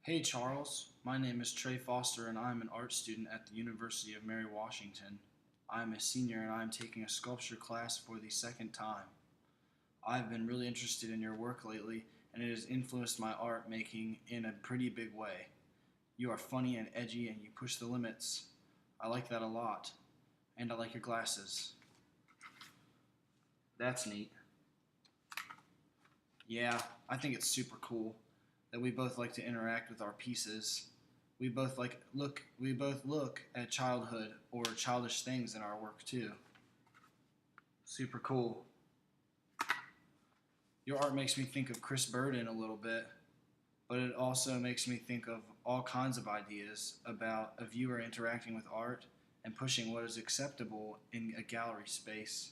Hey Charles, my name is Trey Foster and I'm an art student at the University of Mary Washington. I'm a senior and I'm taking a sculpture class for the second time. I've been really interested in your work lately and it has influenced my art making in a pretty big way. You are funny and edgy and you push the limits. I like that a lot. And I like your glasses. That's neat. Yeah, I think it's super cool that we both like to interact with our pieces. We both look at childhood or childish things in our work too. Super cool. Your art makes me think of Chris Burden a little bit, but it also makes me think of all kinds of ideas about a viewer interacting with art and pushing what is acceptable in a gallery space.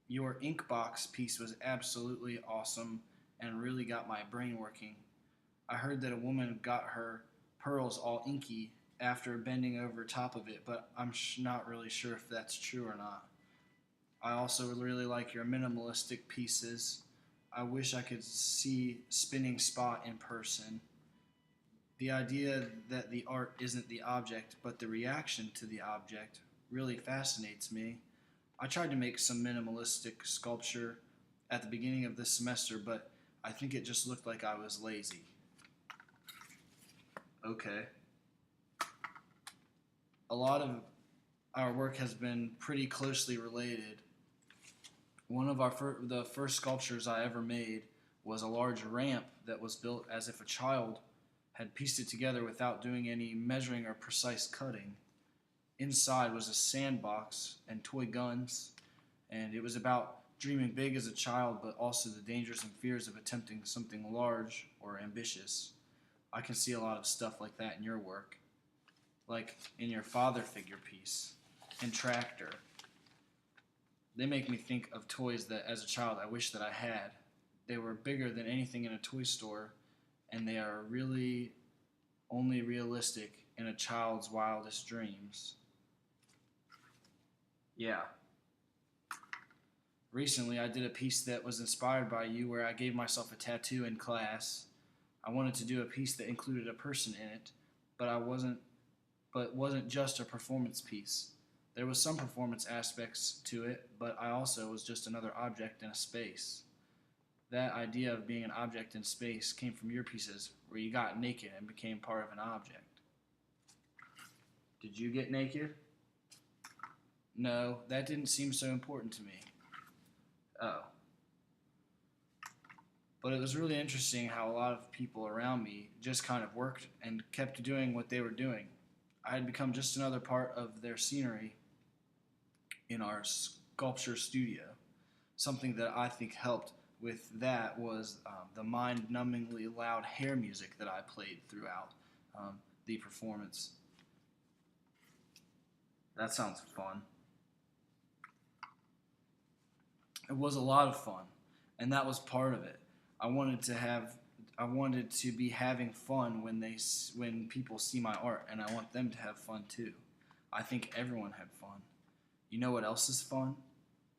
Your Inkbox piece was absolutely awesome and really got my brain working. I heard that a woman got her pearls all inky after bending over top of it, but I'm not really sure if that's true or not. I also really like your minimalistic pieces. I wish I could see Spinning Spot in person. The idea that the art isn't the object, but the reaction to the object really fascinates me. I tried to make some minimalistic sculpture at the beginning of this semester, but I think it just looked like I was lazy. Okay. A lot of our work has been pretty closely related. One of the first sculptures I ever made was a large ramp that was built as if a child had pieced it together without doing any measuring or precise cutting. Inside was a sandbox and toy guns, and it was about dreaming big as a child, but also the dangers and fears of attempting something large or ambitious. I can see a lot of stuff like that in your work, like in your father figure piece and Tractor. They make me think of toys that as a child I wish that I had. They were bigger than anything in a toy store, and they are really only realistic in a child's wildest dreams. Yeah. Recently, I did a piece that was inspired by you where I gave myself a tattoo in class. I wanted to do a piece that included a person in it, but I wasn't but wasn't just a performance piece. There was some performance aspects to it, but I also was just another object in a space. That idea of being an object in space came from your pieces, where you got naked and became part of an object. Did you get naked? No, that didn't seem so important to me. Oh. But it was really interesting how a lot of people around me just kind of worked and kept doing what they were doing. I had become just another part of their scenery in our sculpture studio. Something that I think helped with that was the mind-numbingly loud hair music that I played throughout the performance. That sounds fun. It was a lot of fun, and that was part of it. I wanted to have I wanted to be having fun when people see my art, and I want them to have fun too. I think everyone had fun. You know what else is fun?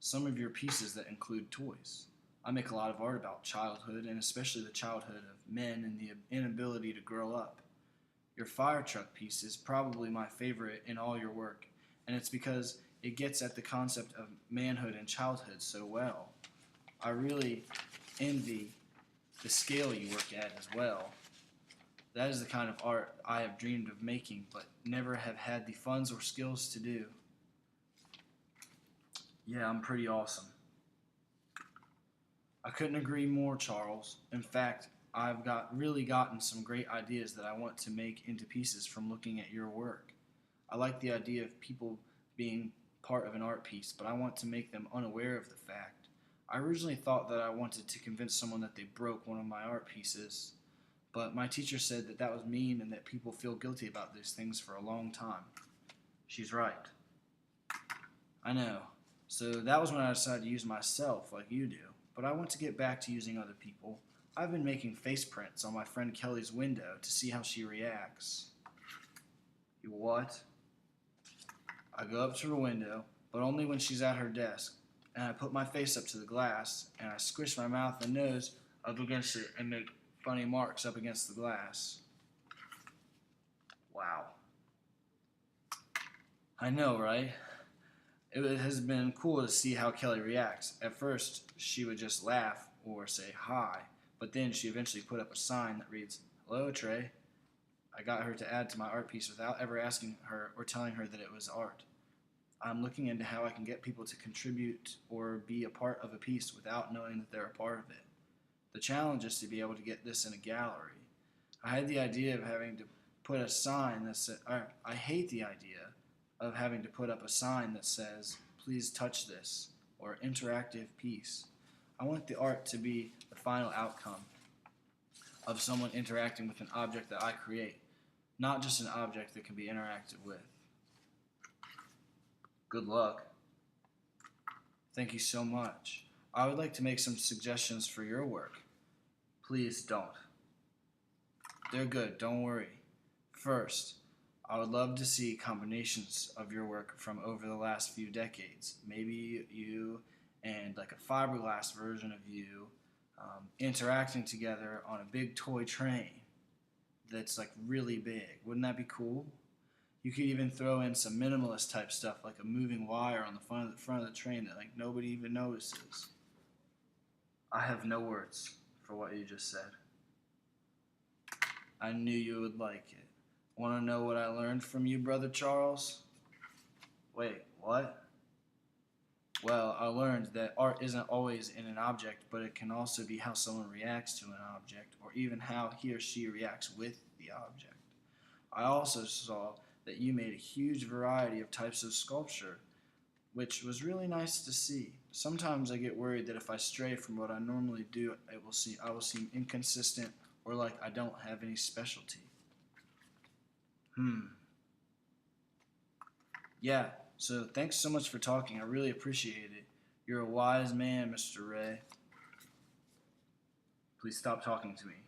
Some of your pieces that include toys. I make a lot of art about childhood, and especially the childhood of men and the inability to grow up. Your fire truck piece is probably my favorite in all your work, and it's because it gets at the concept of manhood and childhood so well. I really envy the scale you work at as well. That is the kind of art I have dreamed of making, but never have had the funds or skills to do. Yeah, I'm pretty awesome. I couldn't agree more, Charles. In fact, really gotten some great ideas that I want to make into pieces from looking at your work. I like the idea of people being part of an art piece, but I want to make them unaware of the fact. I originally thought that I wanted to convince someone that they broke one of my art pieces, but my teacher said that that was mean and that people feel guilty about these things for a long time. She's right. I know. So that was when I decided to use myself like you do. But I want to get back to using other people. I've been making face prints on my friend Kelly's window to see how she reacts. You what? I go up to her window, but only when she's at her desk, and I put my face up to the glass, and I squish my mouth and nose up against it and make funny marks up against the glass. Wow. I know, right? It has been cool to see how Kelly reacts. At first, she would just laugh or say hi, but then she eventually put up a sign that reads, "Hello, Trey." I got her to add to my art piece without ever asking her or telling her that it was art. I'm looking into how I can get people to contribute or be a part of a piece without knowing that they're a part of it. The challenge is to be able to get this in a gallery. I had the idea of having to put a sign that said, I hate the idea of having to put up a sign that says, "Please touch this," or "interactive piece." I want the art to be the final outcome of someone interacting with an object that I create, not just an object that can be interacted with. Good luck. Thank you so much. I would like to make some suggestions for your work. Please don't. They're good, don't worry. First, I would love to see combinations of your work from over the last few decades. Maybe you and like a fiberglass version of you interacting together on a big toy train that's like really big. Wouldn't that be cool? You could even throw in some minimalist type stuff like a moving wire on the front of the train that like nobody even notices. I have no words for what you just said. I knew you would like it. Want to know what I learned from you, Brother Charles? Wait, what? Well, I learned that art isn't always in an object, but it can also be how someone reacts to an object, or even how he or she reacts with the object. I also saw that you made a huge variety of types of sculpture, which was really nice to see. Sometimes I get worried that if I stray from what I normally do, I will seem inconsistent or like I don't have any specialty. Yeah, so thanks so much for talking. I really appreciate it. You're a wise man, Mr. Ray. Please stop talking to me.